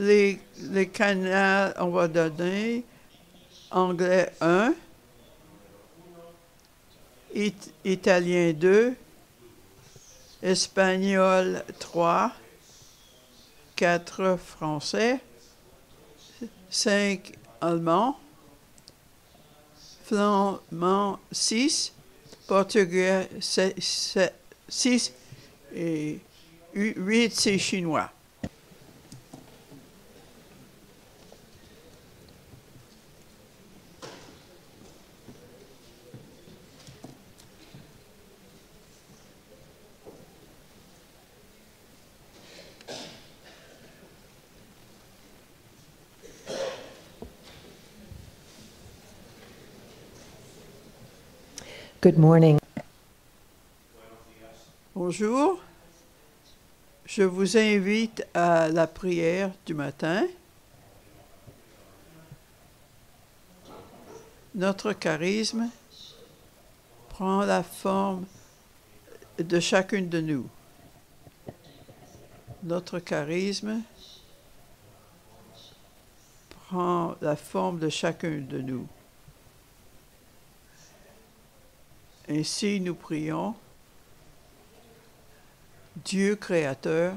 Les canaux, on va donner anglais 1, italien 2, espagnol 3, 4 français, 5 allemand, flamand 6, portugais 6 et 8 c'est chinois. Good morning. Bonjour. Je vous invite à la prière du matin. Notre charisme prend la forme de chacune de nous. Notre charisme prend la forme de chacun de nous. Ainsi, nous prions, Dieu créateur,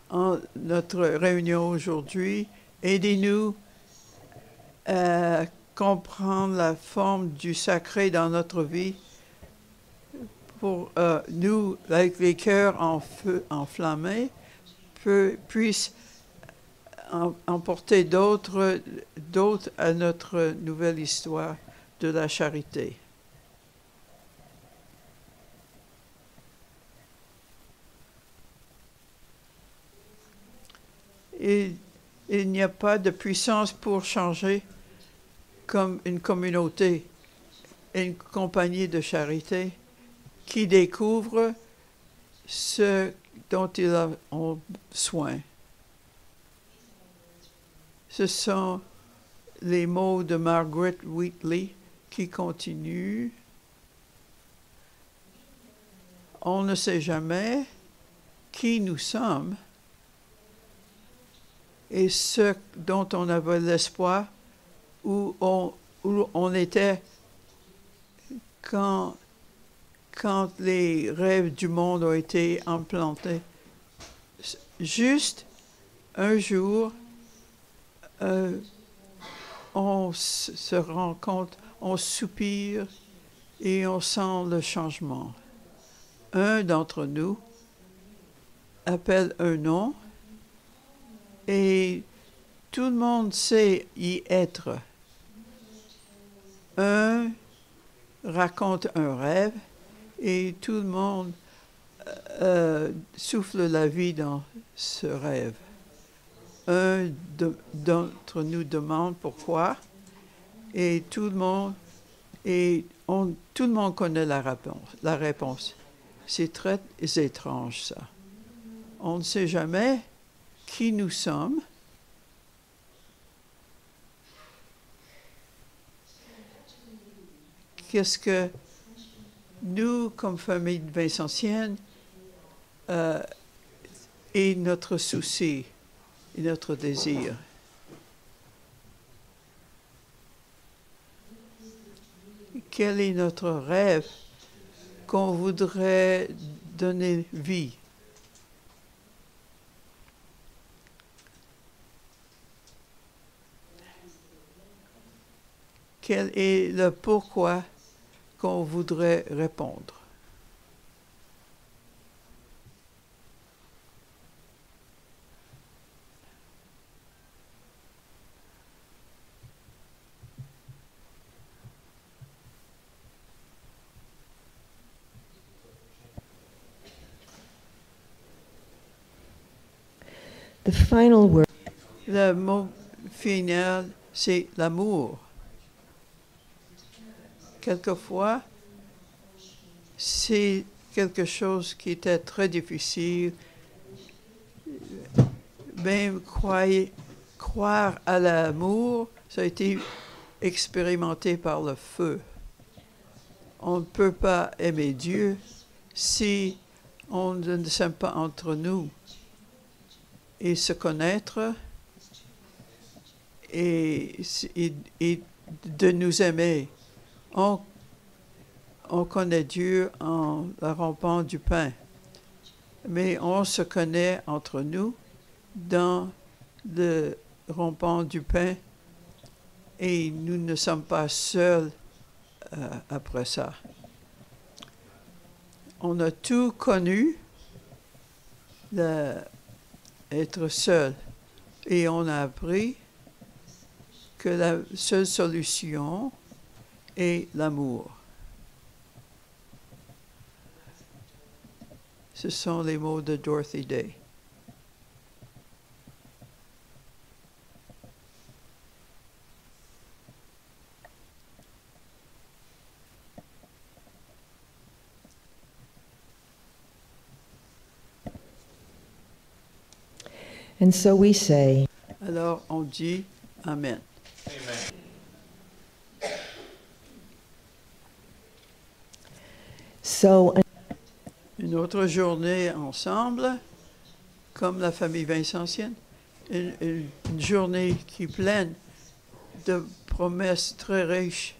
en notre réunion aujourd'hui, aidez-nous à comprendre la forme du sacré dans notre vie pour nous, avec les cœurs en feu, enflammés, puissent emporter d'autres à notre nouvelle histoire de la charité. Et il n'y a pas de puissance pour changer comme une communauté, une compagnie de charité qui découvre ce dont ils ont soin. Ce sont les mots de Margaret Wheatley qui continuent. On ne sait jamais qui nous sommes et ce dont on avait l'espoir, où on était quand les rêves du monde ont été implantés. Juste un jour, on se rend compte, on soupire et on sent le changement. Un d'entre nous appelle un nom et tout le monde sait y être. Un raconte un rêve et tout le monde souffle la vie dans ce rêve. Un d'entre nous demande pourquoi et tout le monde connaît la réponse. C'est très étrange ça. On ne sait jamais qui nous sommes. Qu'est-ce que nous, comme famille vincentienne, est notre souci et notre désir? Quel est notre rêve qu'on voudrait donner vie? Quel est le pourquoi qu'on voudrait répondre? The final word. Le mot final, c'est l'amour. Quelquefois, c'est quelque chose qui était très difficile. Même croire à l'amour, ça a été expérimenté par le feu. On ne peut pas aimer Dieu si on ne s'aime pas entre nous. et se connaître et de nous aimer. On connaît Dieu en rompant du pain, mais on se connaît entre nous dans le rompant du pain et nous ne sommes pas seuls après ça. On a tout connu être seul et on a appris que la seule solution est l'amour. Ce sont les mots de Dorothy Day. And so we say, Alors on dit Amen. so Une autre journée ensemble, comme la famille Vincentienne, une journée qui est pleine de promesses très riches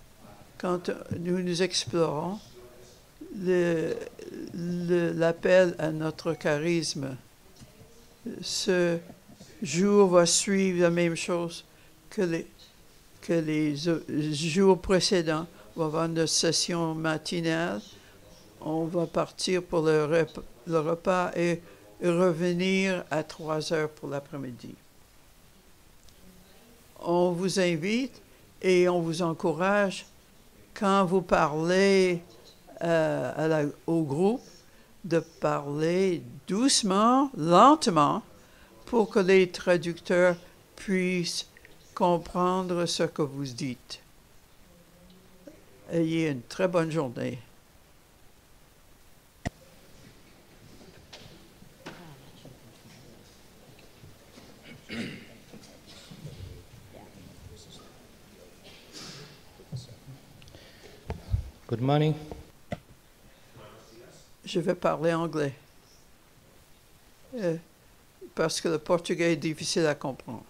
quand nous explorons l'appel à notre charisme. Ce jour va suivre la même chose que les jours précédents. On va avoir une session matinale. On va partir pour le repas et revenir à 3 heures pour l'après-midi. On vous invite et on vous encourage, quand vous parlez au groupe, de parler doucement, lentement, pour que les traducteurs puissent comprendre ce que vous dites. Ayez une très bonne journée. Good morning. Je vais parler anglais parce que le portugais est difficile à comprendre.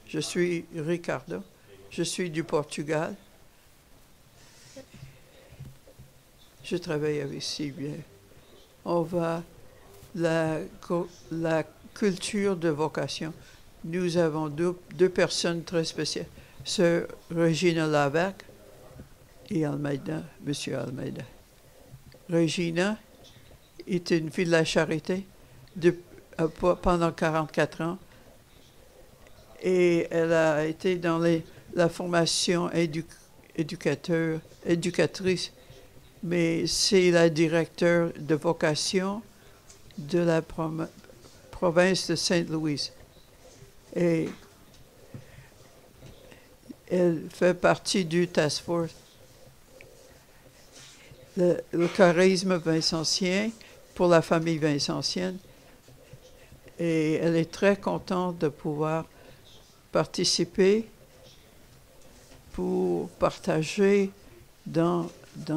Je suis Ricardo, je suis du Portugal. Je travaille avec Sylvia. On va la culture de vocation. Nous avons deux personnes très spéciales, Sœur Regina Lavac et Almeida, Monsieur Almeida. Regina est une fille de la charité pendant 44 ans et elle a été dans la formation éducatrice, mais c'est la directeure de vocation de la province de Sainte-Louise. Et elle fait partie du task force. Le charisme vincentien pour la famille vincentienne. Et elle est très contente de pouvoir participer pour partager dans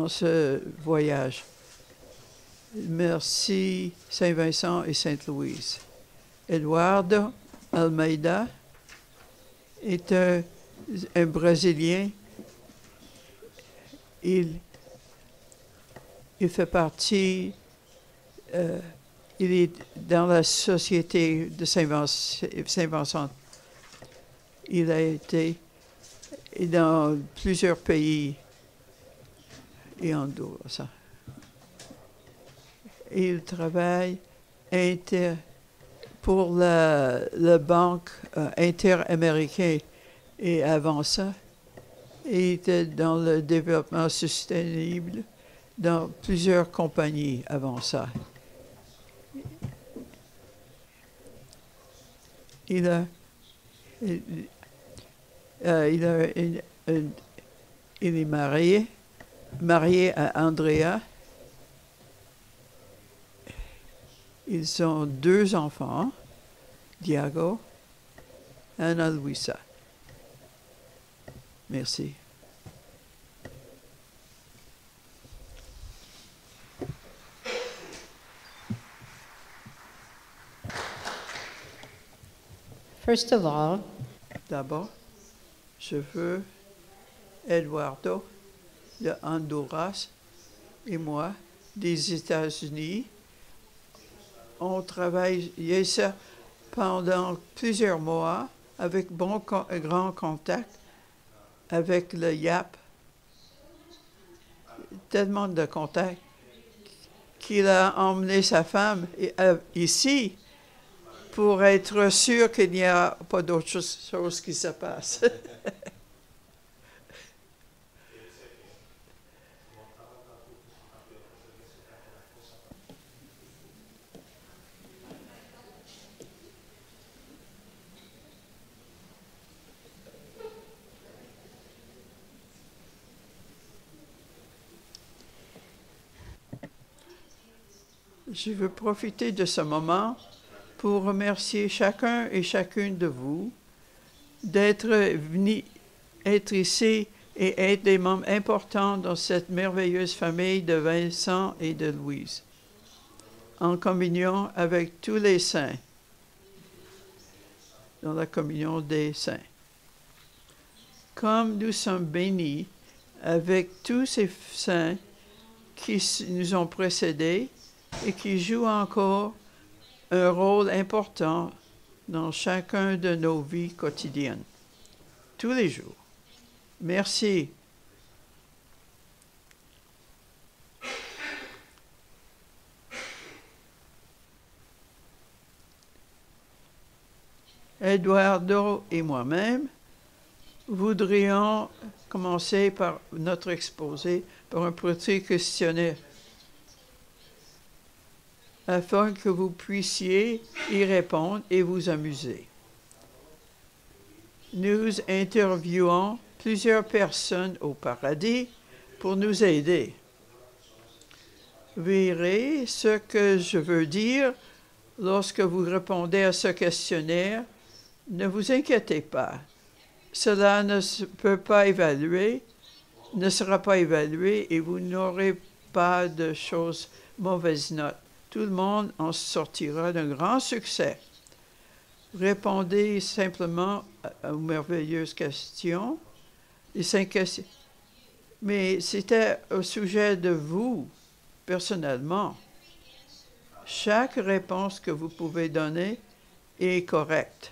ce voyage. Merci Saint-Vincent et Sainte-Louise. Eduardo Almeida est un Brésilien. Il fait partie, il est dans la société de Saint-Vincent. Il a été dans plusieurs pays et en dehors de ça. Il travaille pour la banque interaméricaine et avant ça, il était dans le développement sustainable dans plusieurs compagnies avant ça. Il est marié à Andrea. Ils ont 2 enfants, Diago et Ana Luisa. Merci. First of all, D'abord, je veux Eduardo de Honduras et moi des États-Unis. On travaille ça pendant plusieurs mois avec grand contact avec le YAP. Tellement de contacts qu'il a emmené sa femme ici pour être sûr qu'il n'y a pas d'autre chose qui se passe. Je veux profiter de ce moment pour remercier chacun et chacune de vous d'être venus être ici et être des membres importants dans cette merveilleuse famille de Vincent et de Louise, en communion avec tous les saints, dans la communion des saints. Comme nous sommes bénis avec tous ces saints qui nous ont précédés et qui jouent encore un rôle important dans chacun de nos vies quotidiennes, tous les jours. Merci. Eduardo et moi-même voudrions commencer par notre exposé par un petit questionnaire afin que vous puissiez y répondre et vous amuser. Nous interviewons plusieurs personnes au paradis pour nous aider. Vous verrez ce que je veux dire lorsque vous répondez à ce questionnaire. Ne vous inquiétez pas. Cela ne sera pas évalué et vous n'aurez pas de mauvaises notes. Tout le monde en sortira d'un grand succès. Répondez simplement aux merveilleuses questions. Les 5 questions. Mais c'était au sujet de vous, personnellement. Chaque réponse que vous pouvez donner est correcte.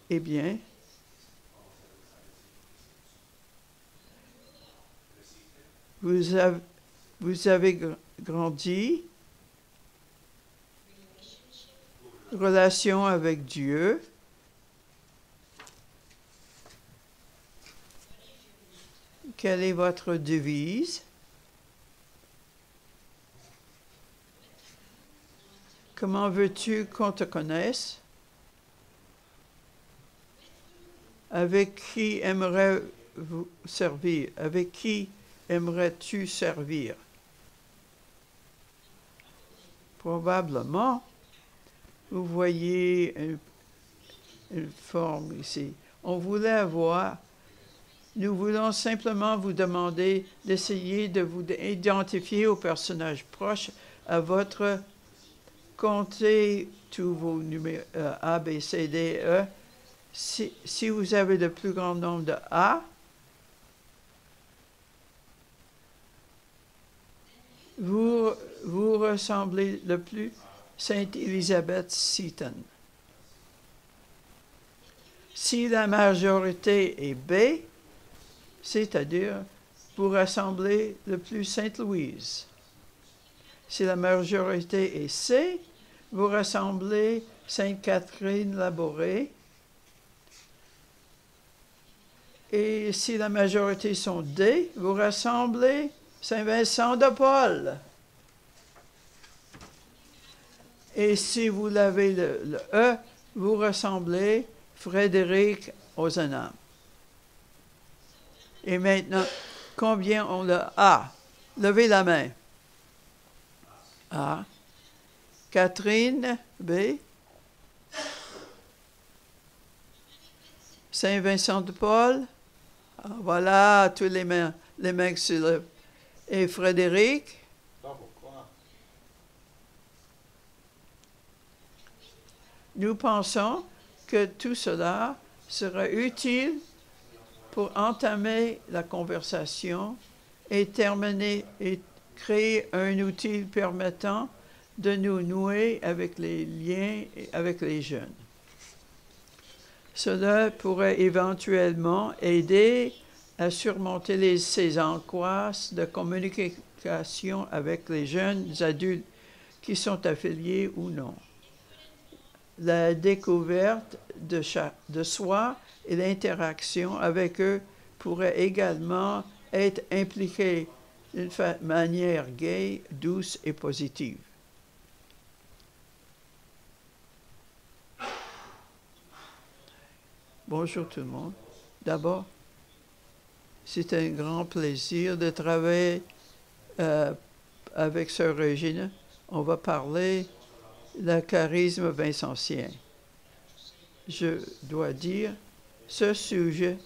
Eh bien, vous avez grandi, relation avec Dieu, quelle est votre devise? Comment veux-tu qu'on te connaisse? Avec qui aimerais-vous servir? Avec qui aimerais-tu servir? Probablement, vous voyez une forme ici. Nous voulons simplement vous demander d'essayer de vous identifier aux personnages proches à votre comptez tous vos numéros A, B, C, D, E. Si vous avez le plus grand nombre de A, vous ressemblez le plus Sainte Elizabeth Seton. Si la majorité est B, c'est-à-dire vous ressemblez le plus Sainte Louise. Si la majorité est C, vous ressemblez Sainte Catherine Labouré. Et si la majorité sont D, vous ressemblez Saint Vincent de Paul. Et si vous avez le E, vous ressemblez Frédéric Ozanam. Et maintenant, combien ont le A? Levez la main. A. Catherine, B. Saint Vincent de Paul. Ah, voilà, tous les mains qui se lèvent. Et Frédéric? Nous pensons que tout cela sera utile pour entamer la conversation et terminer et créer un outil permettant de nous nouer avec les liens avec les jeunes. Cela pourrait éventuellement aider à surmonter ces angoisses de communication avec les jeunes adultes qui sont affiliés ou non. La découverte de soi et l'interaction avec eux pourraient également être impliquées d'une manière gaie, douce et positive. Bonjour tout le monde. D'abord, c'est un grand plaisir de travailler avec Sœur Régine. On va parler le charisme vincentien. Je dois dire, ce sujet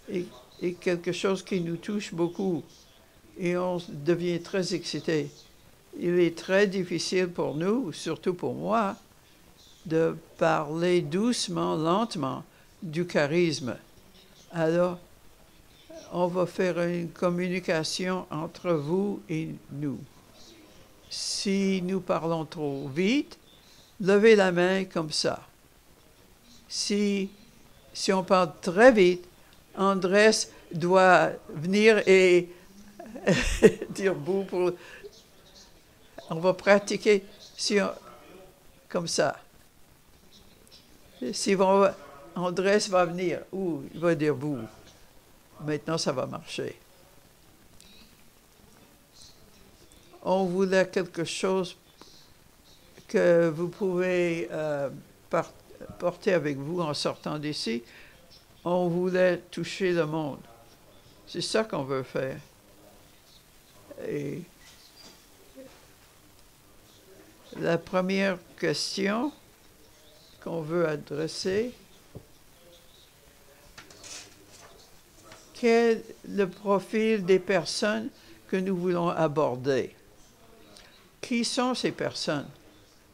est quelque chose qui nous touche beaucoup et on devient très excité. Il est très difficile pour nous, surtout pour moi, de parler doucement, lentement du charisme. Alors, on va faire une communication entre vous et nous. Si nous parlons trop vite, levez la main comme ça. Si on parle très vite, Andrés doit venir et dire bouh pour... On va pratiquer comme ça. Si Andrés va venir, il va dire bouh. Maintenant, ça va marcher. On voulait quelque chose que vous pouvez porter avec vous en sortant d'ici. On voulait toucher le monde. C'est ça qu'on veut faire. Et la première question qu'on veut adresser, quel est le profil des personnes que nous voulons aborder? Qui sont ces personnes?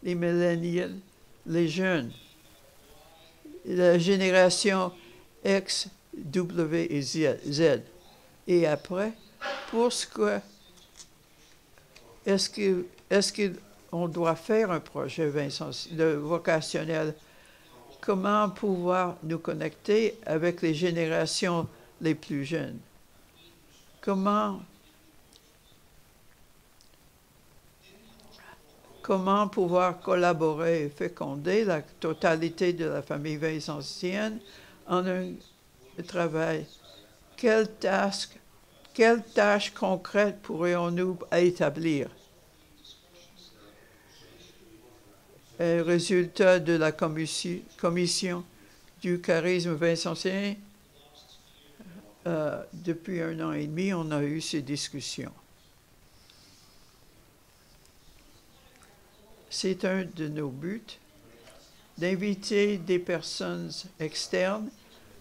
Les millennials, les jeunes, la génération X, W et Z. Et après, est-ce qu'on doit faire un projet vocationnel? Comment pouvoir nous connecter avec les générations les plus jeunes? Comment pouvoir collaborer et féconder la totalité de la famille vincentienne en un travail? Quelles tâches concrètes pourrions-nous établir? Un résultat de la commission du charisme vincentien, depuis 1 an et demi, on a eu ces discussions. C'est un de nos buts d'inviter des personnes externes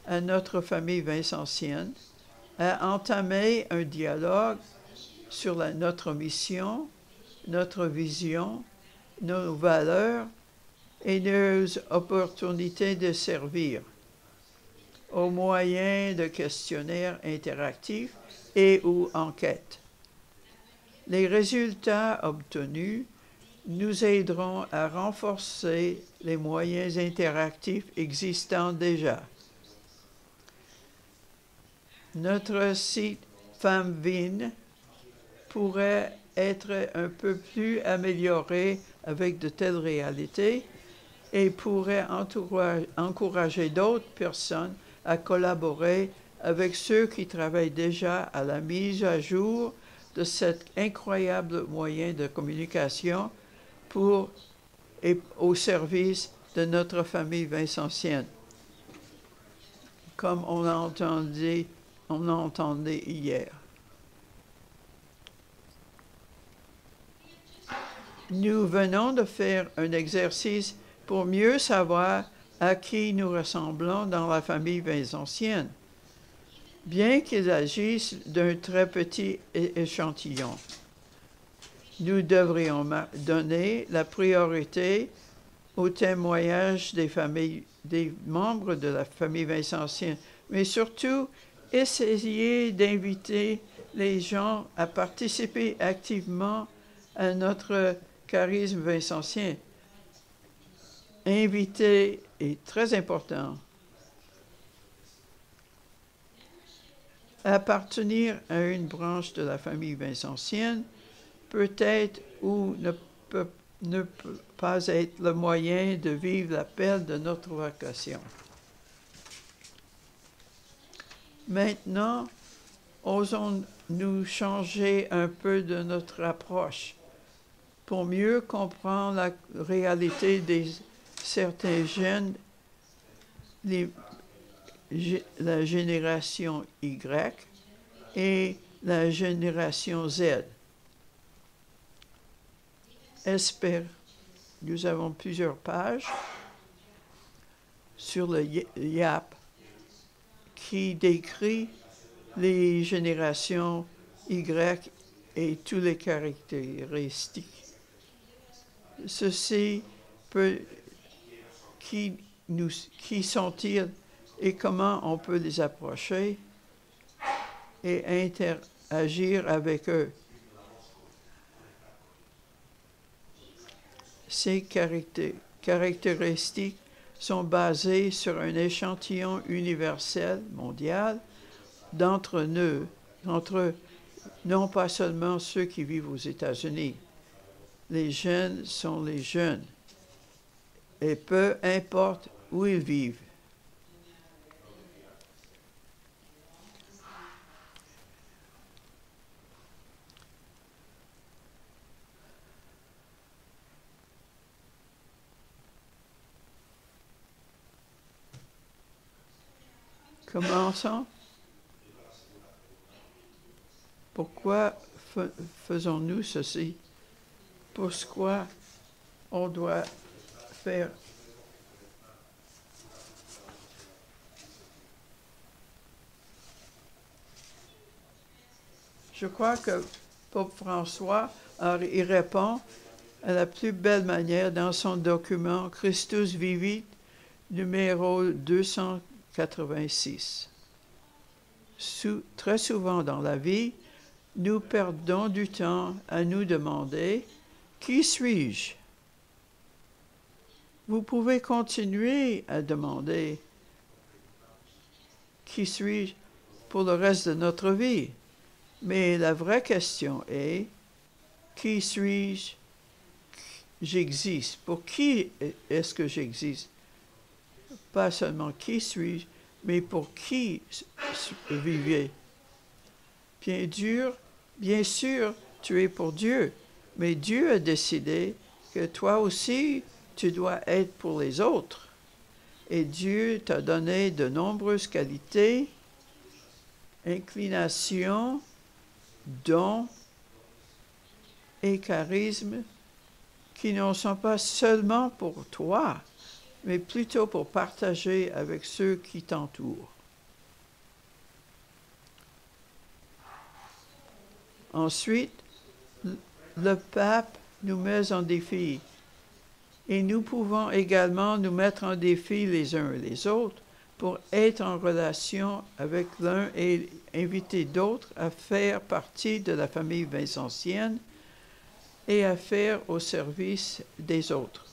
à notre famille vincentienne à entamer un dialogue sur notre mission, notre vision, nos valeurs et nos opportunités de servir au moyen de questionnaires interactifs et ou enquêtes. Les résultats obtenus nous aideront à renforcer les moyens interactifs existants déjà. Notre site FemVin pourrait être un peu plus amélioré avec de telles réalités et pourrait encourager d'autres personnes à collaborer avec ceux qui travaillent déjà à la mise à jour de cet incroyable moyen de communication au service de notre famille vincentienne, comme on a entendu hier. Nous venons de faire un exercice pour mieux savoir à qui nous ressemblons dans la famille vincentienne, bien qu'ils agissent d'un très petit échantillon. Nous devrions donner la priorité au témoignage des membres de la famille Vincentienne, mais surtout, essayez d'inviter les gens à participer activement à notre charisme vincentien. Inviter est très important. Appartenir à une branche de la famille vincentienne peut être ou ne peut pas être le moyen de vivre l'appel de notre vocation. Maintenant, osons-nous changer un peu de notre approche pour mieux comprendre la réalité de certains jeunes, la génération Y et la génération Z. Nous avons plusieurs pages sur le YAP qui décrit les générations Y et toutes les caractéristiques. Ceci peut... Qui sont-ils et comment on peut les approcher et interagir avec eux? Ces caractéristiques sont basées sur un échantillon universel, mondial, d'entre eux, non pas seulement ceux qui vivent aux États-Unis. Les jeunes sont les jeunes, et peu importe où ils vivent. Commençons. Pourquoi faisons-nous ceci? Pourquoi on doit faire? Je crois que Pope François y répond à la plus belle manière dans son document Christus Vivit, numéro 286. Très souvent dans la vie, nous perdons du temps à nous demander « Qui suis-je » Vous pouvez continuer à demander « Qui suis-je » pour le reste de notre vie. Mais la vraie question est « Qui suis-je » J'existe. Pour qui est-ce que j'existe? Pas seulement qui suis-je, mais pour qui vivez? Bien sûr, tu es pour Dieu, mais Dieu a décidé que toi aussi, tu dois être pour les autres. Et Dieu t'a donné de nombreuses qualités, inclinations, dons et charismes qui ne sont pas seulement pour toi, mais plutôt pour partager avec ceux qui t'entourent. Ensuite, le pape nous met en défi et nous pouvons également nous mettre en défi les uns et les autres pour être en relation avec l'un et inviter d'autres à faire partie de la famille vincentienne et à faire au service des autres.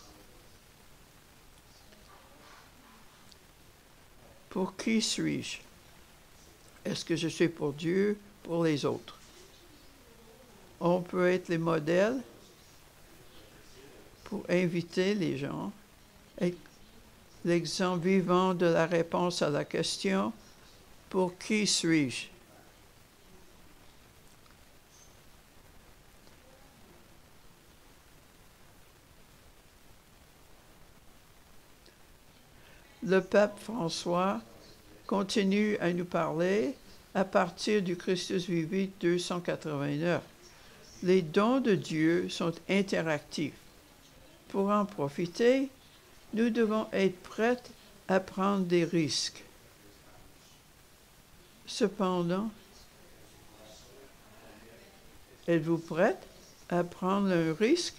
Pour qui suis-je? Est-ce que je suis pour Dieu, pour les autres? On peut être les modèles pour inviter les gens. Et l'exemple vivant de la réponse à la question « Pour qui suis-je » Le pape François continue à nous parler à partir du Christus Vivit 289. Les dons de Dieu sont interactifs. Pour en profiter, nous devons être prêts à prendre des risques. Cependant, êtes-vous prête à prendre un risque?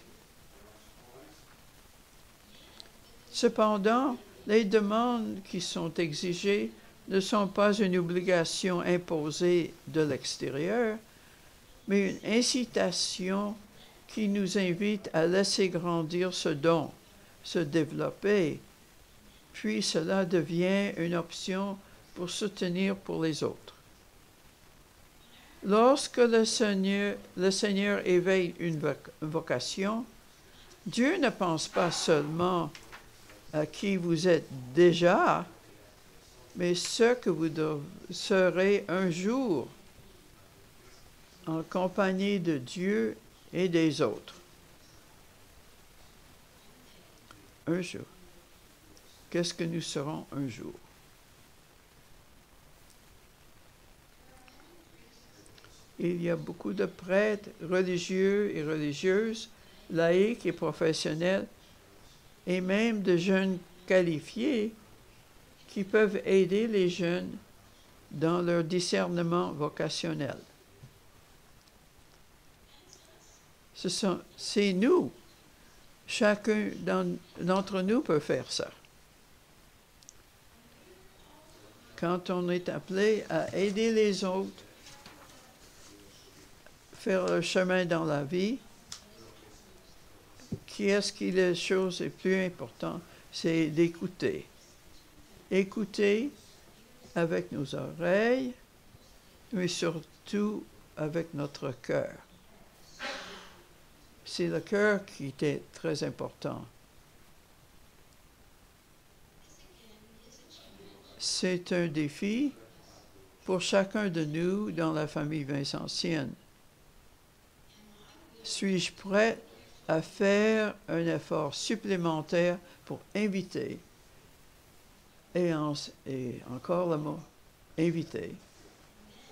Cependant, les demandes qui sont exigées ne sont pas une obligation imposée de l'extérieur, mais une incitation qui nous invite à laisser grandir ce don, se développer, puis cela devient une option pour soutenir pour les autres. Lorsque le Seigneur éveille une vocation, Dieu ne pense pas seulement à qui vous êtes déjà, mais ce que vous serez un jour en compagnie de Dieu et des autres. Un jour. Qu'est-ce que nous serons un jour? Il y a beaucoup de prêtres religieux et religieuses, laïcs et professionnels, et même de jeunes qualifiés qui peuvent aider les jeunes dans leur discernement vocationnel. C'est nous. Chacun d'entre nous peut faire ça. Quand on est appelé à aider les autres, faire le chemin dans la vie, qu'est-ce qui est la chose la plus importante? C'est d'écouter. Écouter avec nos oreilles, mais surtout avec notre cœur. C'est le cœur qui est très important. C'est un défi pour chacun de nous dans la famille vincentienne. Suis-je prêt à faire un effort supplémentaire pour inviter, et encore le mot, inviter,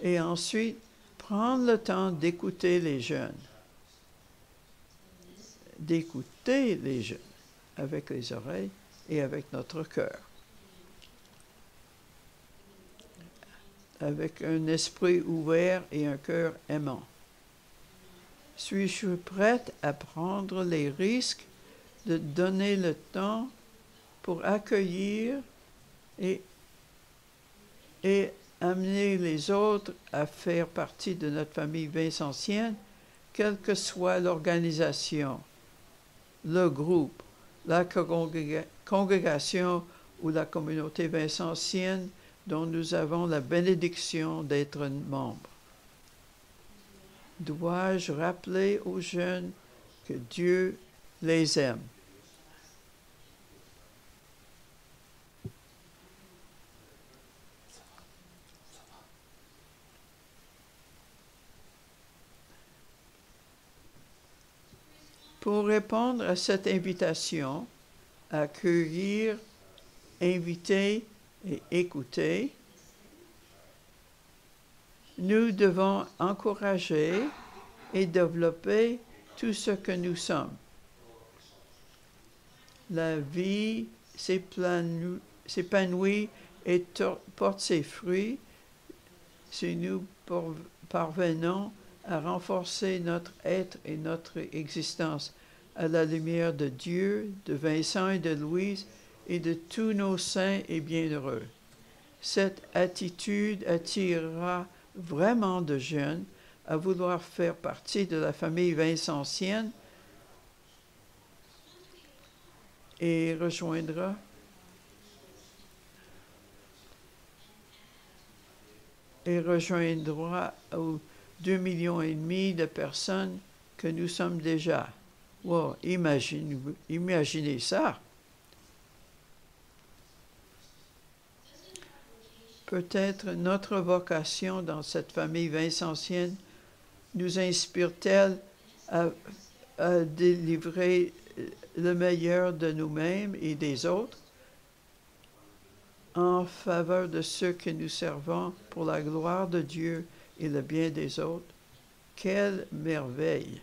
et ensuite prendre le temps d'écouter les jeunes. D'écouter les jeunes avec les oreilles et avec notre cœur. Avec un esprit ouvert et un cœur aimant. Suis-je prête à prendre les risques de donner le temps pour accueillir et amener les autres à faire partie de notre famille vincentienne, quelle que soit l'organisation, le groupe, la congrégation ou la communauté vincentienne dont nous avons la bénédiction d'être membres. Dois-je rappeler aux jeunes que Dieu les aime? Pour répondre à cette invitation, accueillir, inviter et écouter, nous devons encourager et développer tout ce que nous sommes. La vie s'épanouit et porte ses fruits si nous parvenons à renforcer notre être et notre existence à la lumière de Dieu, de Vincent et de Louise et de tous nos saints et bienheureux. Cette attitude attirera vraiment de jeunes à vouloir faire partie de la famille vincentienne et rejoindra aux 2,5 millions de personnes que nous sommes déjà. Wow, imaginez ça. Peut-être notre vocation dans cette famille vincentienne nous inspire-t-elle à délivrer le meilleur de nous-mêmes et des autres en faveur de ceux que nous servons pour la gloire de Dieu et le bien des autres. Quelle merveille!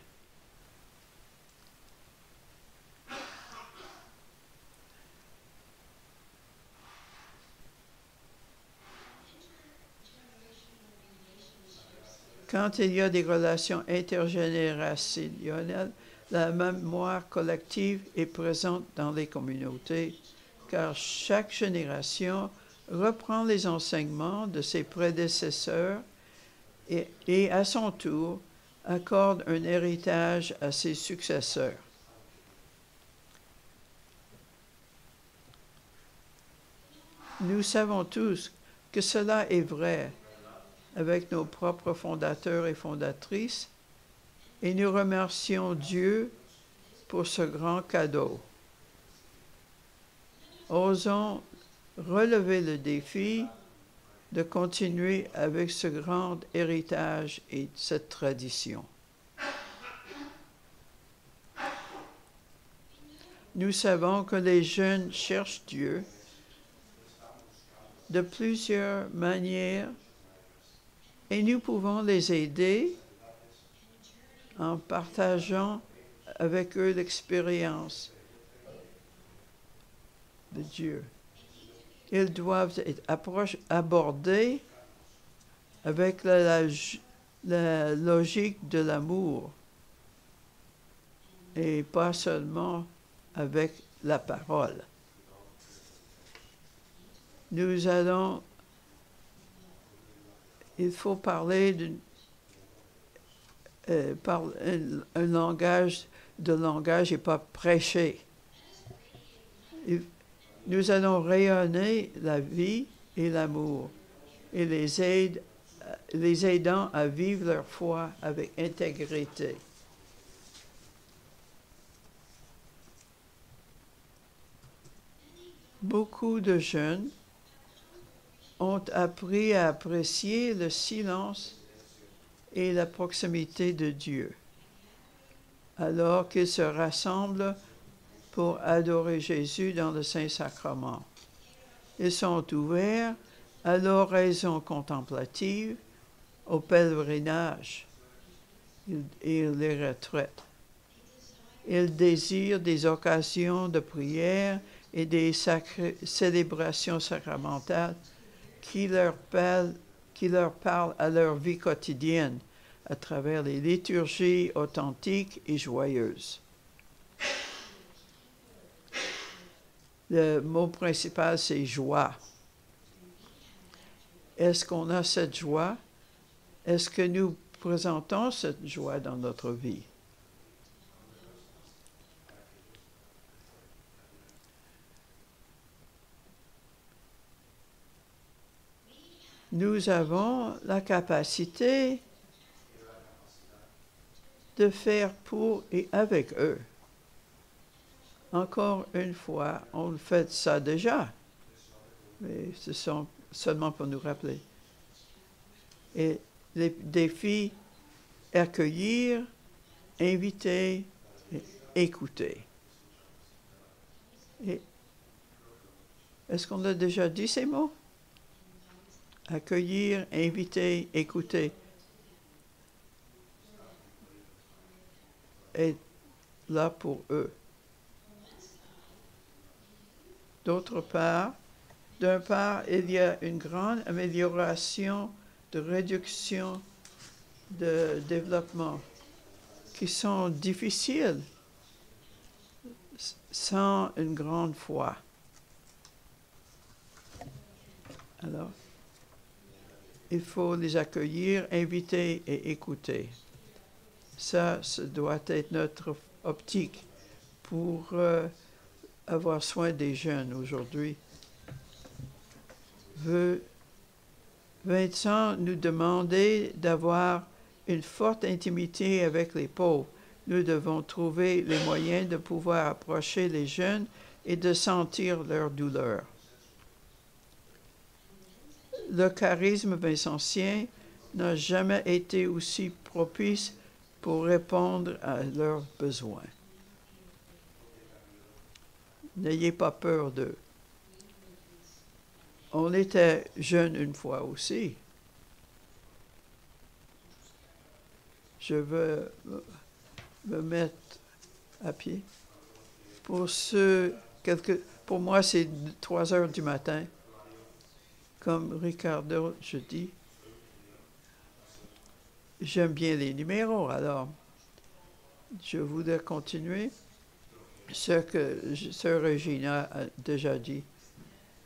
Quand il y a des relations intergénérationnelles, La mémoire collective est présente dans les communautés, car chaque génération reprend les enseignements de ses prédécesseurs et à son tour, accorde un héritage à ses successeurs. Nous savons tous que cela est vrai avec nos propres fondateurs et fondatrices, et nous remercions Dieu pour ce grand cadeau. Osons relever le défi de continuer avec ce grand héritage et cette tradition. Nous savons que les jeunes cherchent Dieu de plusieurs manières et nous pouvons les aider en partageant avec eux l'expérience de Dieu. Ils doivent être abordés avec la logique de l'amour et pas seulement avec la parole. Il faut parler un langage et pas prêcher. Nous allons rayonner la vie et l'amour et les aidant à vivre leur foi avec intégrité. Beaucoup de jeunes ont appris à apprécier le silence et la proximité de Dieu, alors qu'ils se rassemblent pour adorer Jésus dans le Saint-Sacrement. Ils sont ouverts à l'oraison contemplative, au pèlerinage et les retraites. Ils désirent des occasions de prière et des célébrations sacramentales qui leur parlent à leur vie quotidienne à travers les liturgies authentiques et joyeuses. Le mot principal, c'est joie. Est-ce qu'on a cette joie? Est-ce que nous présentons cette joie dans notre vie? Nous avons la capacité de faire pour et avec eux. Encore une fois, on fait ça déjà, mais ce sont seulement pour nous rappeler. Et les défis, accueillir, inviter, et écouter. Et est-ce qu'on a déjà dit ces mots? Accueillir, inviter, écouter. Être là pour eux. D'un part, il y a une grande amélioration de réduction de développement qui sont difficiles sans une grande foi. Alors, il faut les accueillir, inviter et écouter. Ça doit être notre optique pour avoir soin des jeunes aujourd'hui. Vincent nous demandait d'avoir une forte intimité avec les pauvres. Nous devons trouver les moyens de pouvoir approcher les jeunes et de sentir leur douleur. Le charisme vincentien n'a jamais été aussi propice pour répondre à leurs besoins. N'ayez pas peur d'eux. On était jeunes une fois aussi. Je veux me mettre à pied. Pour moi, c'est 3 heures du matin. Comme Ricardo, je dis, j'aime bien les numéros, alors Je voudrais continuer ce que Sœur Regina a déjà dit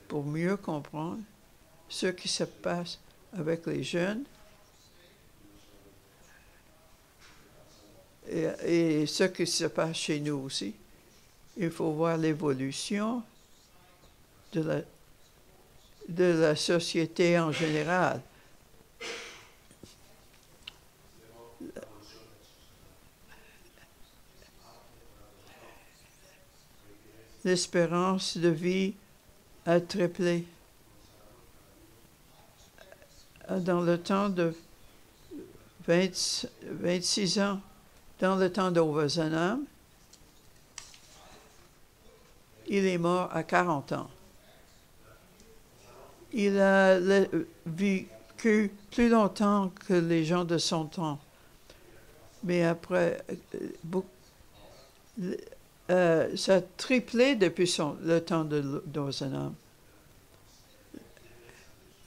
pour mieux comprendre ce qui se passe avec les jeunes et ce qui se passe chez nous aussi. Il faut voir l'évolution de la société en général. L'espérance de vie a triplé. Dans le temps de 26 ans, dans le temps d'Ovesenham, il est mort à 40 ans. Il a vécu plus longtemps que les gens de son temps. Mais après, ça a triplé depuis le temps d'Ovesenham.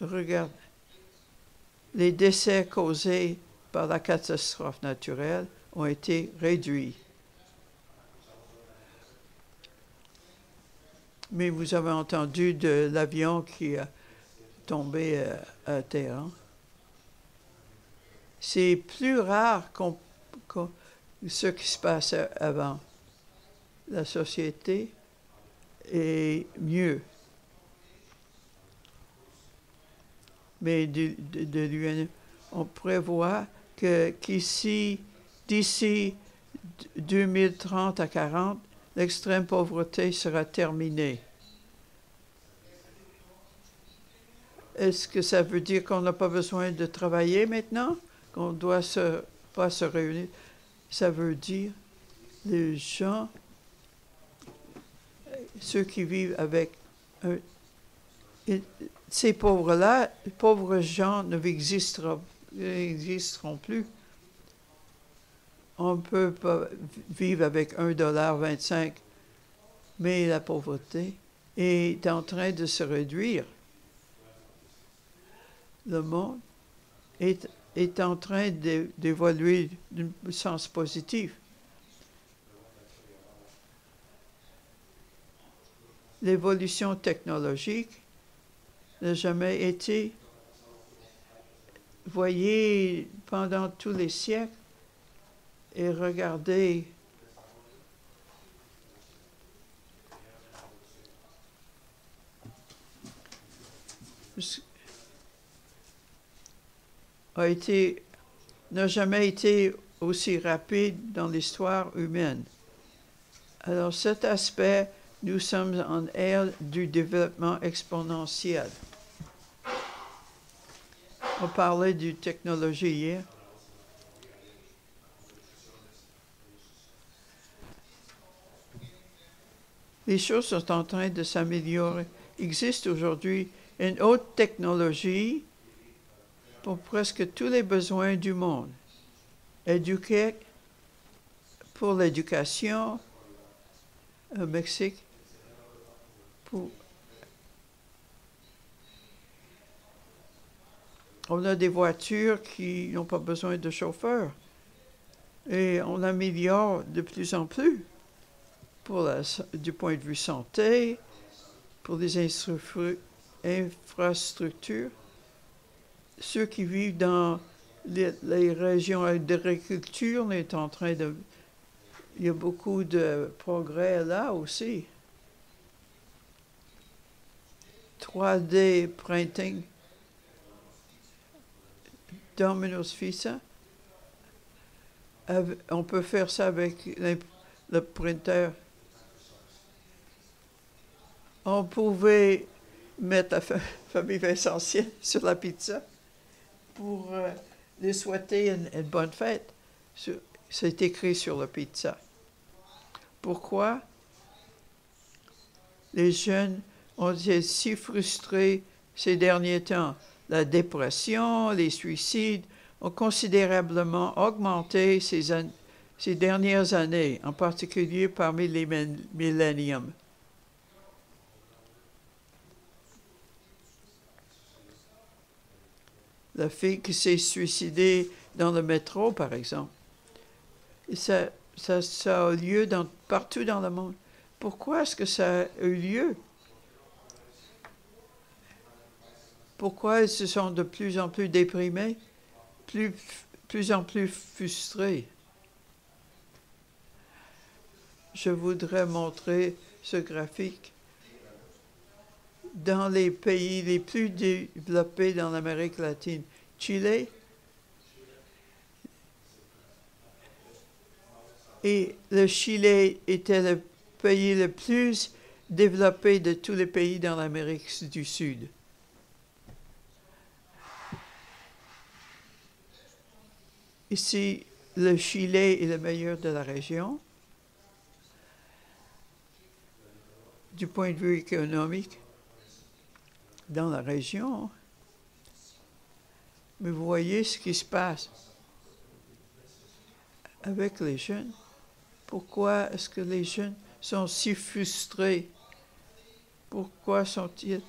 Regarde, les décès causés par la catastrophe naturelle ont été réduits. Mais vous avez entendu de l'avion qui a tombé à Téhéran. C'est plus rare que ce qui se passait avant. La société est mieux. Mais de l'UNEP, on prévoit d'ici 2030 à 40, l'extrême pauvreté sera terminée. Est-ce que ça veut dire qu'on n'a pas besoin de travailler maintenant? Qu'on ne doit pas se réunir? Ça veut dire les gens, ceux qui vivent avec ces pauvres-là, les pauvres gens n'existeront plus. On ne peut pas vivre avec $1,25, mais la pauvreté est en train de se réduire. Le monde est en train d'évoluer d'un sens positif. L'évolution technologique n'a jamais été, voyez, pendant tous les siècles, et regardez n'a jamais été aussi rapide dans l'histoire humaine. Alors cet aspect, nous sommes en ère du développement exponentiel. On parlait de technologie hier. Les choses sont en train de s'améliorer. Il existe aujourd'hui une haute technologie pour presque tous les besoins du monde. Éduquer pour l'éducation au Mexique, on a des voitures qui n'ont pas besoin de chauffeur et on améliore de plus en plus du point de vue santé, pour les infrastructures. Ceux qui vivent dans les régions d'agriculture, on est en train de... Il y a beaucoup de progrès là aussi. 3D printing, Domino's Pizza. On peut faire ça avec le printer. On pouvait mettre la famille essentielle sur la pizza pour les souhaiter une bonne fête. C'est écrit sur la pizza. Pourquoi les jeunes ont été si frustrés ces derniers temps? La dépression, les suicides ont considérablement augmenté ces dernières années, en particulier parmi les milléniums. La fille qui s'est suicidée dans le métro, par exemple. Et ça ça a lieu partout dans le monde. Pourquoi est-ce que ça a eu lieu? Pourquoi ils se sont de plus en plus déprimés, plus en plus frustrés? Je voudrais montrer ce graphique. Dans les pays les plus développés dans l'Amérique latine, Chili, et le Chili était le pays le plus développé de tous les pays dans l'Amérique du Sud. Ici, le Chili est le meilleur de la région. Du point de vue économique, dans la région. Mais vous voyez ce qui se passe avec les jeunes. Pourquoi est-ce que les jeunes sont si frustrés? Pourquoi sont-ils...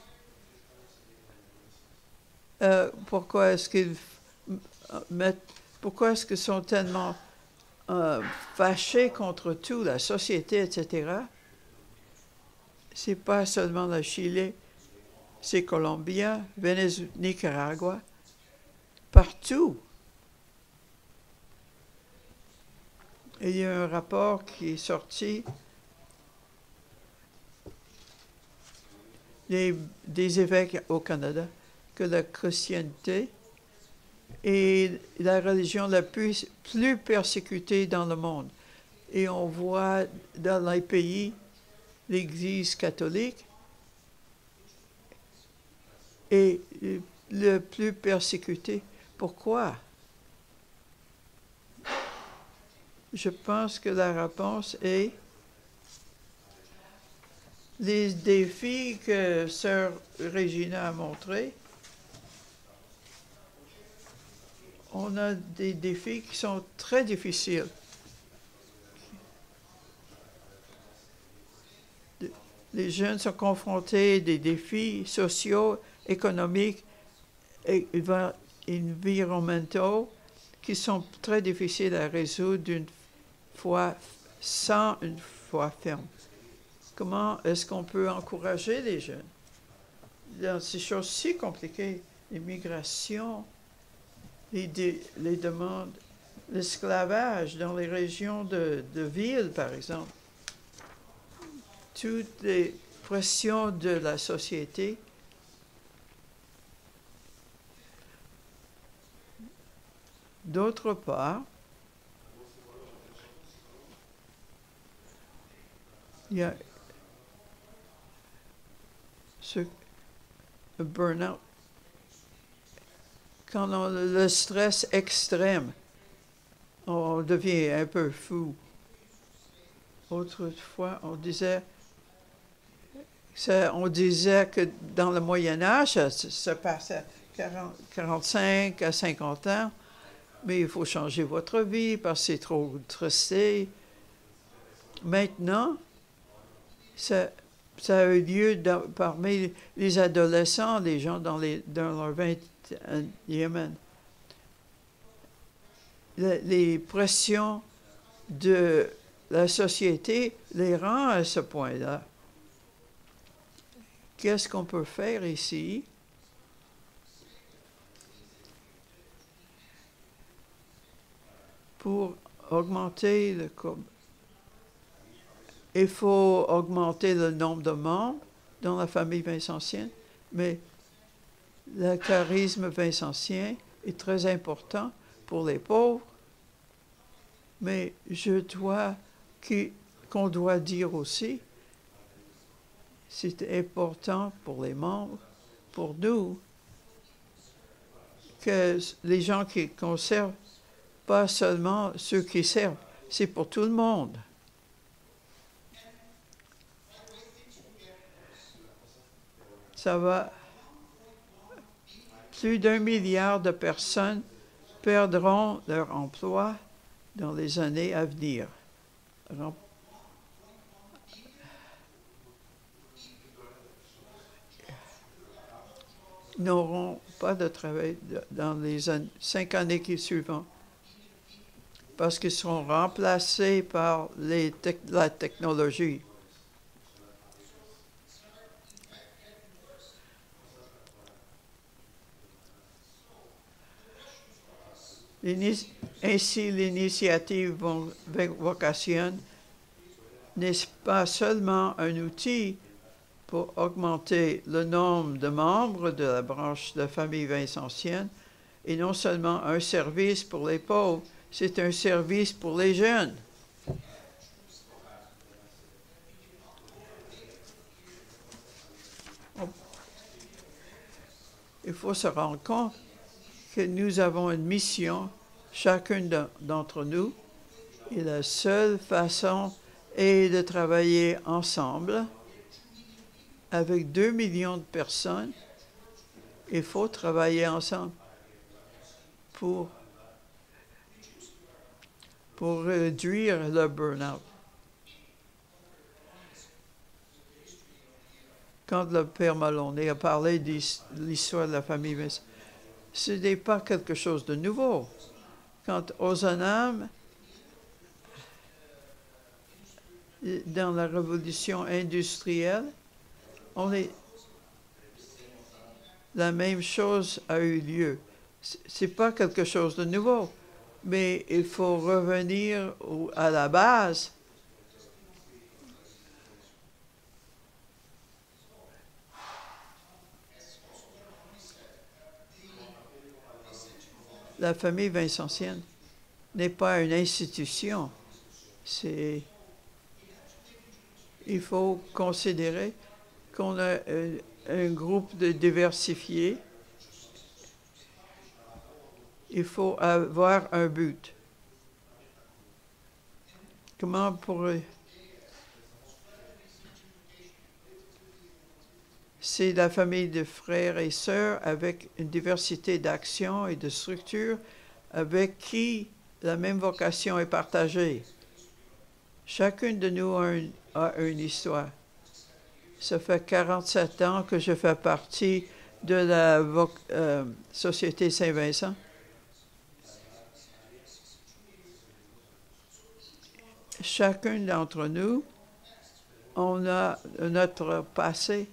pourquoi est-ce qu'ils pourquoi est-ce qu'ils sont tellement fâchés contre tout, la société, etc.? C'est pas seulement le Chili, c'est Colombien, Venezuela, Nicaragua, partout. Et il y a un rapport qui est sorti des évêques au Canada que la chrétienté est la religion la plus persécutée dans le monde. Et on voit dans les pays l'Église catholique est le plus persécuté. Pourquoi? Je pense que la réponse est les défis que Sœur Regina a montrés. On a des défis qui sont très difficiles. Les jeunes sont confrontés à des défis sociaux, économiques et environnementaux qui sont très difficiles à résoudre d'une foi sans une foi ferme. Comment est-ce qu'on peut encourager les jeunes dans ces choses si compliquées, l'immigration, les demandes, l'esclavage dans les régions de ville, par exemple, toutes les pressions de la société. D'autre part, il y a le burn-out. Quand on a le stress extrême, on devient un peu fou. Autrefois, on disait que dans le Moyen Âge, ça passait à 45 à 50 ans, mais il faut changer votre vie parce que c'est trop stressé. Maintenant, ça a eu lieu parmi les adolescents, les gens dans leur 20e année. Les pressions de la société les rend à ce point-là. Qu'est-ce qu'on peut faire ici? Pour augmenter le couple. Il faut augmenter le nombre de membres dans la famille vincentienne, mais le charisme vincentien est très important pour les pauvres, mais qu'on doit dire aussi, c'est important pour les membres, pour nous, que les gens qui conservent, pas seulement ceux qui servent, c'est pour tout le monde. Ça va. Plus d'1 milliard de personnes perdront leur emploi dans les années à venir. N'auront pas de travail dans les 5 années qui suivront. parce qu'ils seront remplacés par la technologie. Ainsi, l'initiative vocationne n'est pas seulement un outil pour augmenter le nombre de membres de la branche de la famille vincentienne, et non seulement un service pour les pauvres, c'est un service pour les jeunes. Il faut se rendre compte que nous avons une mission, chacun d'entre nous, et la seule façon est de travailler ensemble avec 2 millions de personnes. Il faut travailler ensemble pour réduire le burn-out. Quand le père Maloney a parlé de l'histoire de la famille Vincent, ce n'est pas quelque chose de nouveau. Quand Ozanam, dans la révolution industrielle, la même chose a eu lieu. C'est pas quelque chose de nouveau, mais il faut revenir à la base. La famille vincentienne n'est pas une institution. Il faut considérer qu'on a un groupe de diversifié. Il faut avoir un but. Comment c'est la famille de frères et sœurs avec une diversité d'actions et de structures avec qui la même vocation est partagée. Chacun de nous a une histoire. Ça fait 47 ans que je fais partie de la Société Saint-Vincent. Chacun d'entre nous, on a notre passé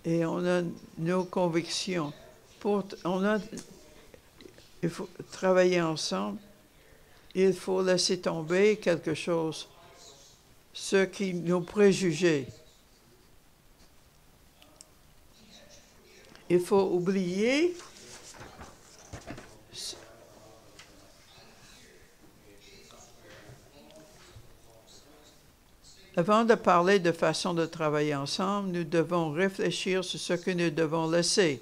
et on a nos convictions. Il faut travailler ensemble. Il faut laisser tomber quelque chose, ce qui nous préjugés. Il faut oublier avant de parler de façon de travailler ensemble, nous devons réfléchir sur ce que nous devons laisser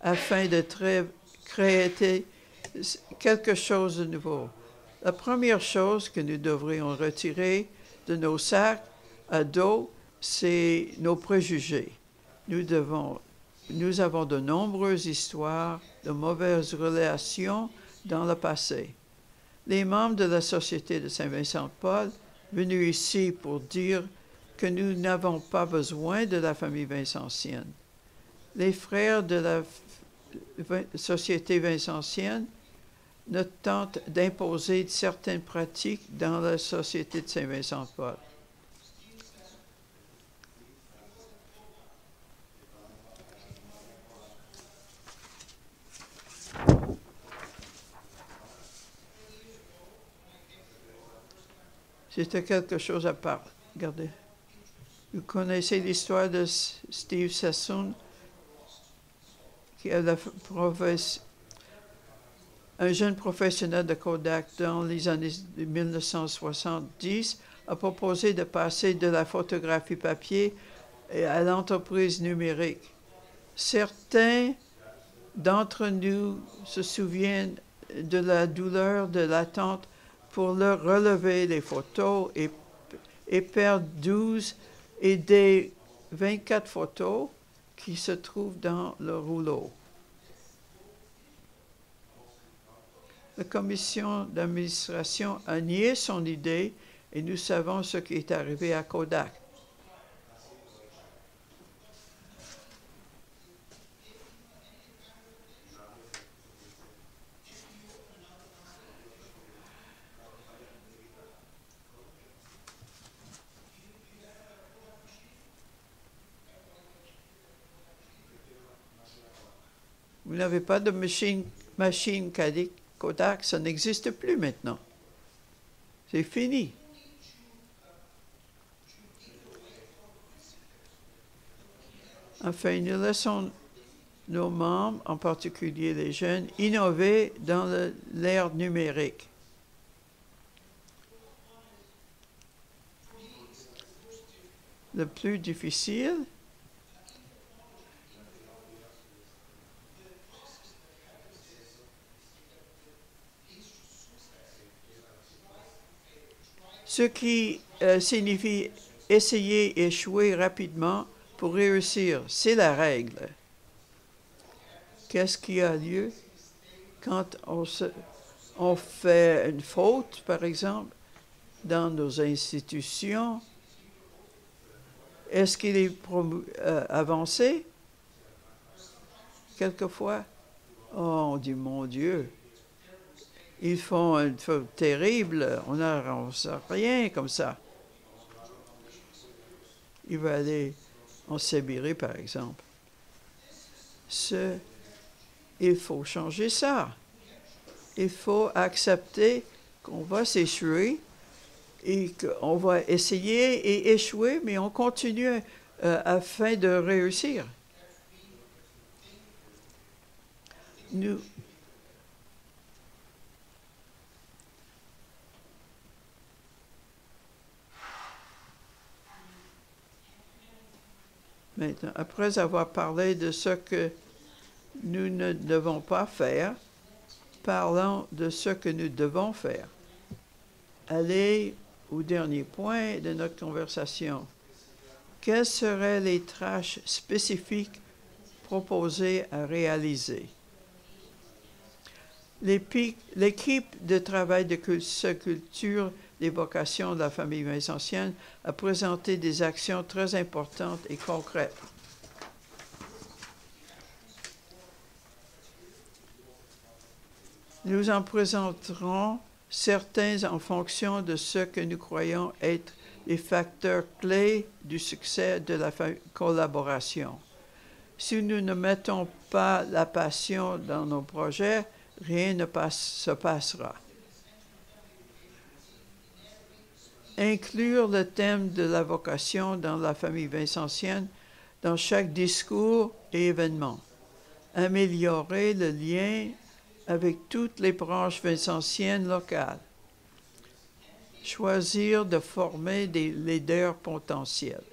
afin de créer quelque chose de nouveau. La première chose que nous devrions retirer de nos sacs à dos, c'est nos préjugés. Nous avons de nombreuses histoires de mauvaises relations dans le passé. Les membres de la Société de Saint-Vincent-de-Paul venus ici pour dire que nous n'avons pas besoin de la famille vincentienne. Les frères de la Société vincentienne ne tentent d'imposer certaines pratiques dans la Société de Saint-Vincent-de-Paul. C'était quelque chose à part. Regardez. Vous connaissez l'histoire de Steve Sassoon, qui est un jeune professionnel de Kodak dans les années 1970, a proposé de passer de la photographie papier à l'entreprise numérique. Certains d'entre nous se souviennent de la douleur de l'attente pour leur relever les photos et perdre 12 et des 24 photos qui se trouvent dans le rouleau. La commission d'administration a nié son idée et nous savons ce qui est arrivé à Kodak. Vous n'avez pas de machine Kodak, ça n'existe plus maintenant. C'est fini. Enfin, nous laissons nos membres, en particulier les jeunes, innover dans l'ère numérique. Le plus difficile, ce qui signifie essayer et échouer rapidement pour réussir, c'est la règle. Qu'est-ce qui a lieu quand on fait une faute, par exemple, dans nos institutions? Est-ce qu'il est avancé? Quelquefois, oh, on dit, mon Dieu, ils font une faute terrible, on n'avance rien comme ça. Il va aller en Sibérie, par exemple. Il faut changer ça. Il faut accepter qu'on va s'échouer et qu'on va essayer et échouer, mais on continue afin de réussir. Maintenant, après avoir parlé de ce que nous ne devons pas faire, parlons de ce que nous devons faire. Allez au dernier point de notre conversation. Quelles seraient les tâches spécifiques proposées à réaliser? L'équipe de travail de culture des vocations de la famille vincentienne a présenté des actions très importantes et concrètes. Nous en présenterons certains en fonction de ce que nous croyons être les facteurs clés du succès de la collaboration. Si nous ne mettons pas la passion dans nos projets, rien ne se passera. Inclure le thème de la vocation dans la famille vincentienne dans chaque discours et événement. Améliorer le lien avec toutes les branches vincentiennes locales. Choisir de former des leaders potentiels.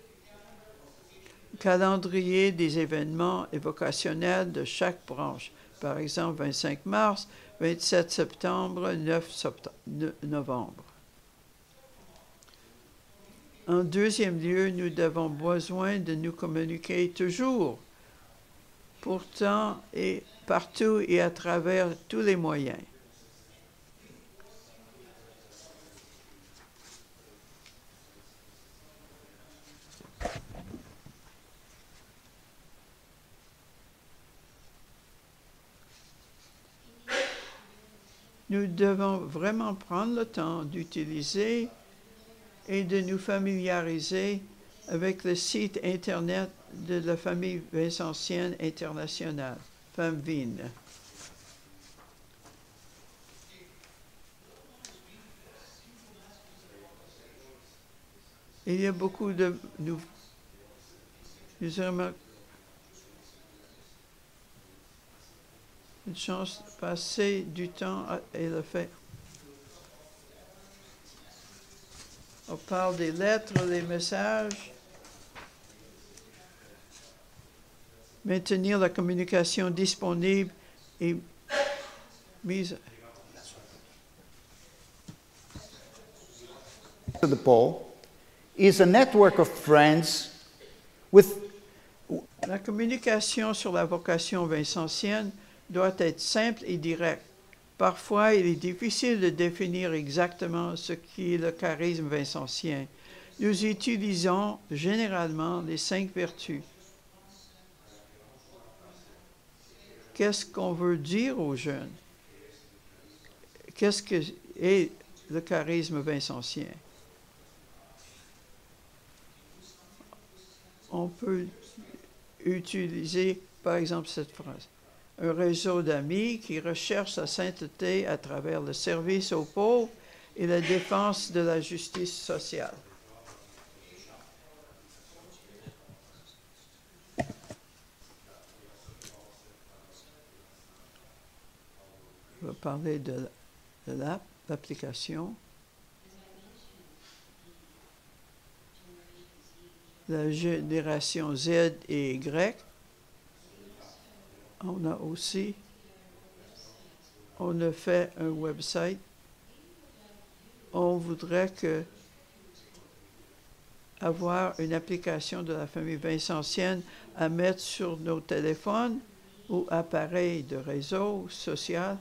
Calendrier des événements évocationnels de chaque branche. Par exemple, 25 mars, 27 septembre, 9 novembre. En deuxième lieu, nous avons besoin de nous communiquer toujours, pourtant et partout et à travers tous les moyens. Nous devons vraiment prendre le temps d'utiliser et de nous familiariser avec le site Internet de la famille vincentienne internationale, FamVin. Il y a beaucoup de... Nous avons une chance de passer du temps et le fait. On parle des lettres, des messages. Maintenir la communication disponible et mise. The Pole is a network of friends with. La communication sur la vocation vincentienne doit être simple et directe. Parfois, il est difficile de définir exactement ce qu'est le charisme vincentien. Nous utilisons généralement les 5 vertus. Qu'est-ce qu'on veut dire aux jeunes? Qu'est-ce que est le charisme vincentien? On peut utiliser, par exemple, cette phrase. un réseau d'amis qui recherchent la sainteté à travers le service aux pauvres et la défense de la justice sociale. Je vais parler de l'application. La génération Z et Y. On a fait un website. On voudrait avoir une application de la famille vincentienne à mettre sur nos téléphones ou appareils de réseau social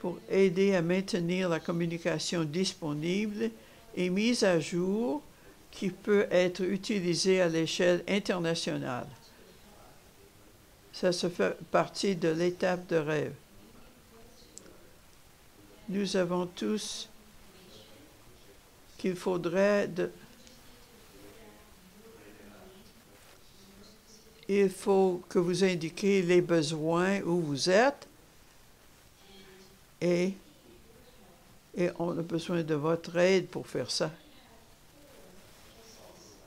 pour aider à maintenir la communication disponible et mise à jour qui peut être utilisée à l'échelle internationale. Ça se fait partie de l'étape de rêve. Nous avons tous qu'il faudrait il faut que vous indiquiez les besoins où vous êtes et on a besoin de votre aide pour faire ça.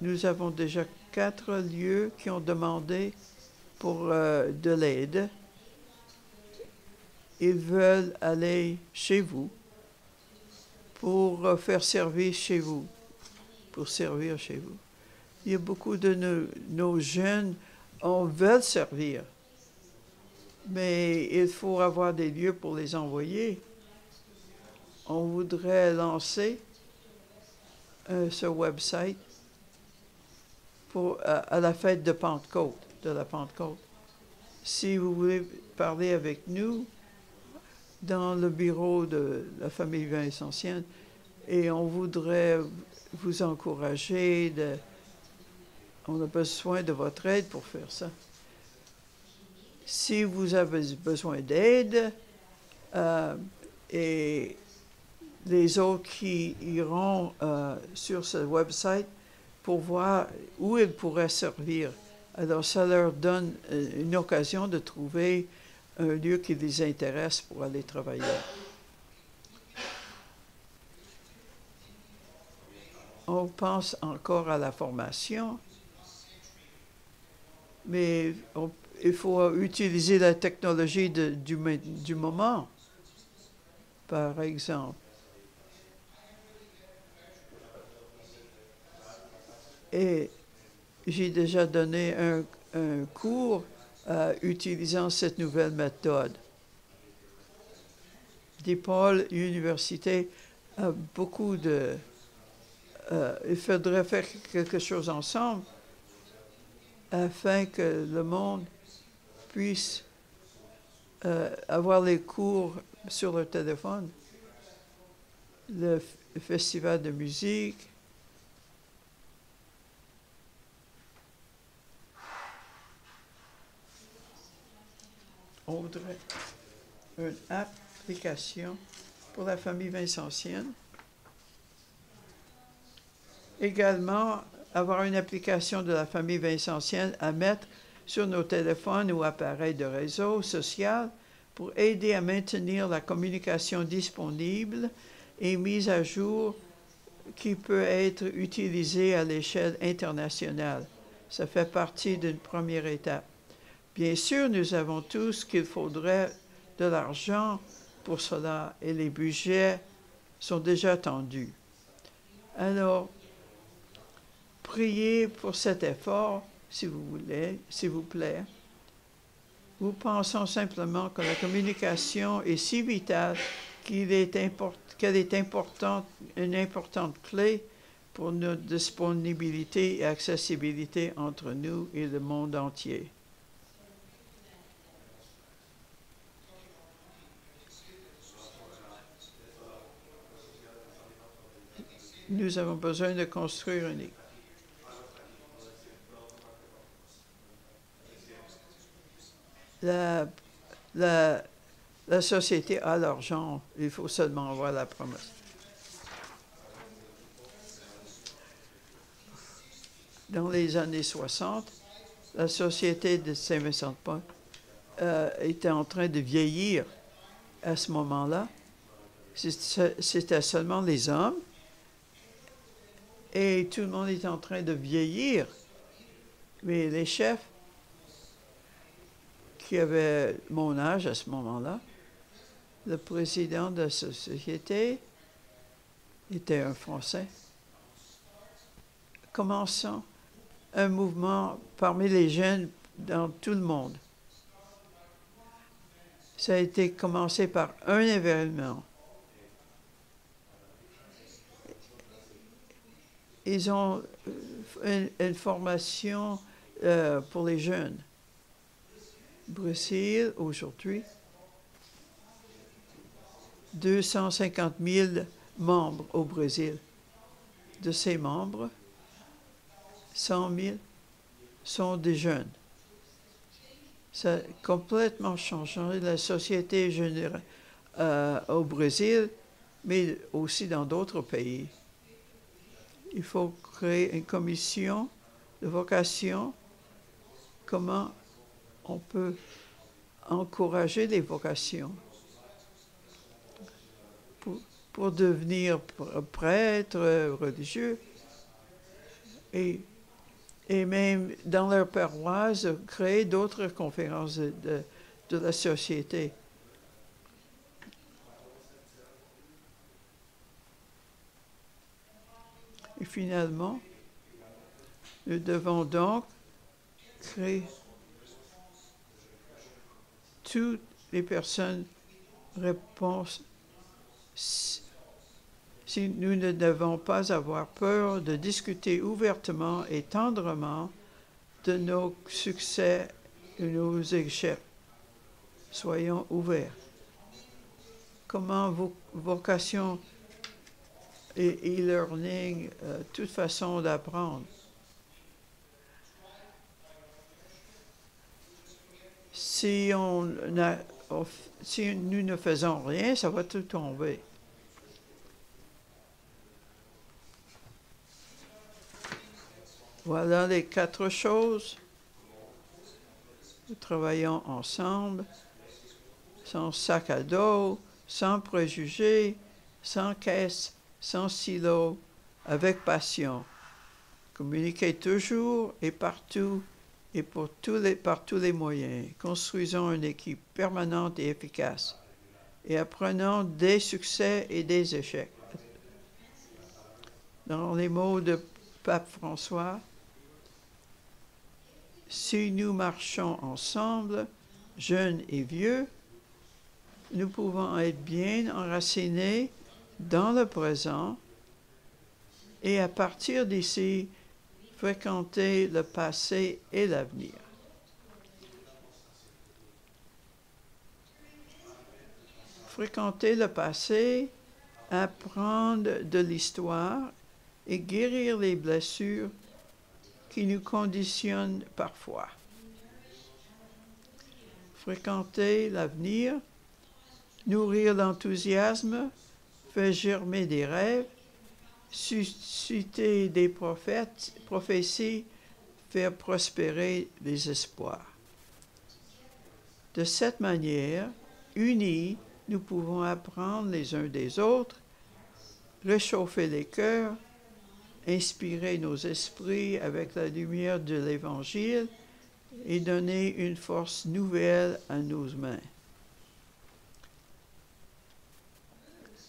Nous avons déjà 4 lieux qui ont demandé pour de l'aide. Ils veulent aller chez vous pour faire service chez vous, pour servir chez vous. Il y a beaucoup de nos jeunes, on veut servir, mais il faut avoir des lieux pour les envoyer. On voudrait lancer ce website à la fête de Pentecôte, de la Pentecôte. Si vous voulez parler avec nous dans le bureau de la famille vincentienne, et on voudrait vous encourager, on a besoin de votre aide pour faire ça. Si vous avez besoin d'aide, et les autres qui iront sur ce website pour voir où ils pourraient servir. Alors, ça leur donne une occasion de trouver un lieu qui les intéresse pour aller travailler. On pense encore à la formation, mais il faut utiliser la technologie du moment, par exemple. Et j'ai déjà donné un cours utilisant cette nouvelle méthode. DePaul Université a beaucoup de... il faudrait faire quelque chose ensemble afin que le monde puisse avoir les cours sur le téléphone. Le festival de musique, on voudrait une application pour la famille vincentienne. Également, avoir une application de la famille vincentienne à mettre sur nos téléphones ou appareils de réseau social pour aider à maintenir la communication disponible et mise à jour qui peut être utilisée à l'échelle internationale. Ça fait partie d'une première étape. Bien sûr, nous savons tous qu'il faudrait de l'argent pour cela et les budgets sont déjà tendus. Alors, priez pour cet effort, si vous voulez, s'il vous plaît. Nous pensons simplement que la communication est si vitale qu'elle est importante, une importante clé pour notre disponibilité et accessibilité entre nous et le monde entier. Nous avons besoin de construire une équipe. La société a l'argent, il faut seulement avoir la promesse. Dans les années 60, la société de Saint-Vincent-de-Paul était en train de vieillir à ce moment-là. C'était seulement les hommes. Et tout le monde était en train de vieillir. Mais les chefs qui avaient mon âge à ce moment-là, le président de la société était un Français. Commençant un mouvement parmi les jeunes dans tout le monde. Ça a été commencé par un événement. Ils ont une formation pour les jeunes. Brésil, aujourd'hui, 250 000 membres au Brésil. De ces membres, 100 000 sont des jeunes. Ça a complètement changé la société générale au Brésil, mais aussi dans d'autres pays. Il faut créer une commission de vocation. Comment on peut encourager les vocations pour devenir prêtre, religieux, et même dans leur paroisse, créer d'autres conférences de la société. Et finalement, nous devons donc créer toutes les personnes réponses. Si nous ne devons pas avoir peur de discuter ouvertement et tendrement de nos succès et nos échecs. Soyons ouverts. Comment vocation et e-learning, toute façon d'apprendre. Si nous ne faisons rien, ça va tout tomber. Voilà les 4 choses. Nous travaillons ensemble, sans sac à dos, sans préjugés, sans caisse, sans silo, avec passion. Communiquez toujours et partout et par tous les moyens. Construisons une équipe permanente et efficace et apprenons des succès et des échecs. Dans les mots de Pape François, si nous marchons ensemble, jeunes et vieux, nous pouvons être bien enracinés dans le présent et à partir d'ici, fréquenter le passé et l'avenir. Fréquenter le passé, apprendre de l'histoire et guérir les blessures qui nous conditionnent parfois. Fréquenter l'avenir, nourrir l'enthousiasme, faire germer des rêves, susciter des prophéties, faire prospérer des espoirs. De cette manière, unis, nous pouvons apprendre les uns des autres, réchauffer les cœurs, inspirer nos esprits avec la lumière de l'Évangile et donner une force nouvelle à nos mains.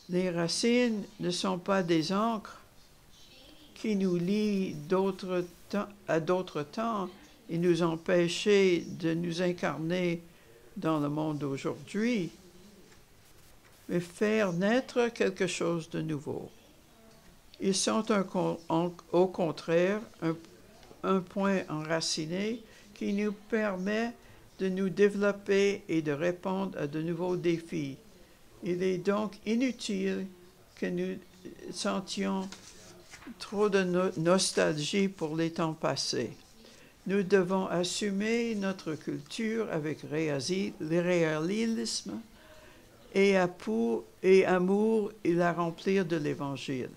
Les racines ne sont pas des ancres qui nous lient à d'autres temps et nous empêchent de nous incarner dans le monde d'aujourd'hui, mais faire naître quelque chose de nouveau. Ils sont au contraire un point enraciné qui nous permet de nous développer et de répondre à de nouveaux défis. Il est donc inutile que nous sentions trop de nostalgie pour les temps passés. Nous devons assumer notre culture avec réalisme et amour et la remplir de l'Évangile.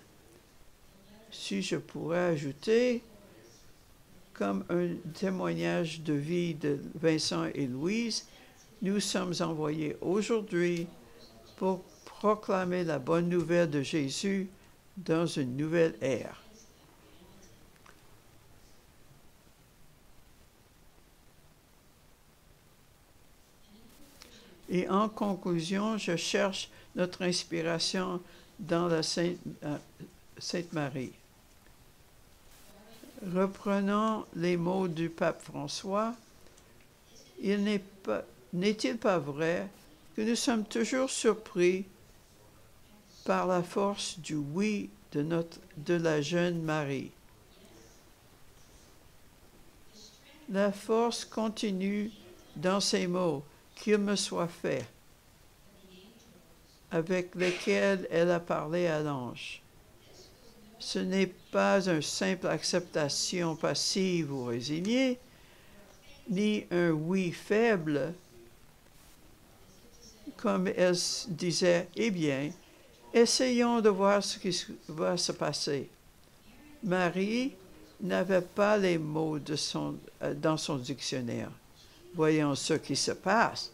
Si je pourrais ajouter, comme un témoignage de vie de Vincent et Louise, nous sommes envoyés aujourd'hui pour proclamer la bonne nouvelle de Jésus dans une nouvelle ère. Et en conclusion, je cherche notre inspiration dans la Sainte Marie. Reprenons les mots du pape François. N'est-il pas vrai que nous sommes toujours surpris par la force du oui de la jeune Marie? La force continue dans ces mots, qu'il me soit fait, avec lesquels elle a parlé à l'ange. Ce n'est pas une simple acceptation passive ou résignée, ni un oui faible, comme elle disait, eh bien, essayons de voir ce qui va se passer. Marie n'avait pas les mots dans son dictionnaire. Voyons ce qui se passe.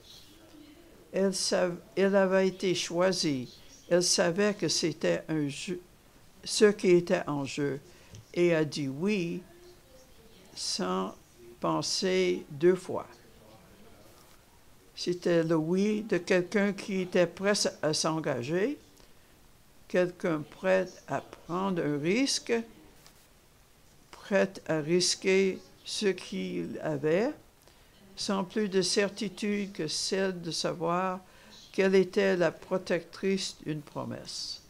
Elle avait été choisie. Elle savait que c'était ce qui était en jeu et a dit oui sans penser deux fois. C'était le oui de quelqu'un qui était prêt à s'engager, quelqu'un prêt à prendre un risque, prêt à risquer ce qu'il avait, sans plus de certitude que celle de savoir qu'elle était la protectrice d'une promesse.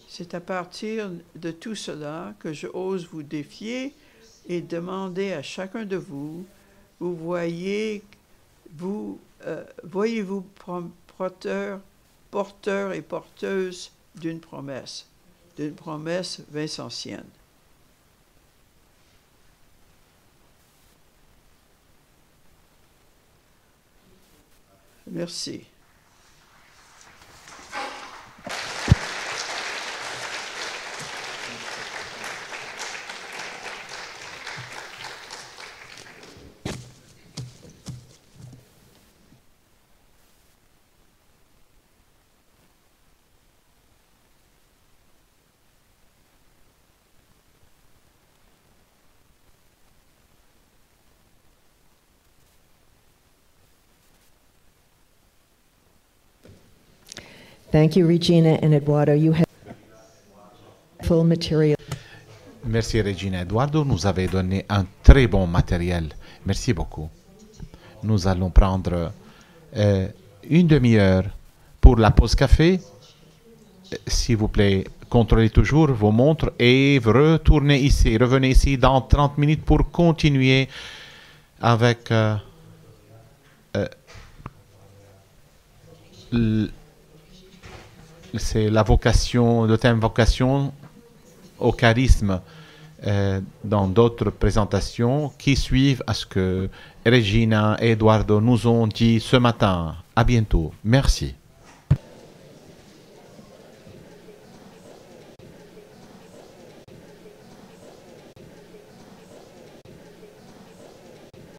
C'est à partir de tout cela que je ose vous défier et demander à chacun de vous, voyez-vous porteur et porteuse d'une promesse vincentienne. Merci. Thank you, Regina and Eduardo. You have full material. Merci Regina. Eduardo nous avait donné un très bon matériel. Merci beaucoup. Nous allons prendre une demi-heure pour la pause café. S'il vous plaît, contrôlez toujours vos montres et retournez ici. Revenez ici dans 30 minutes pour continuer avec c'est la vocation, le thème vocation au charisme dans d'autres présentations qui suivent à ce que Regina et Eduardo nous ont dit ce matin. À bientôt. Merci.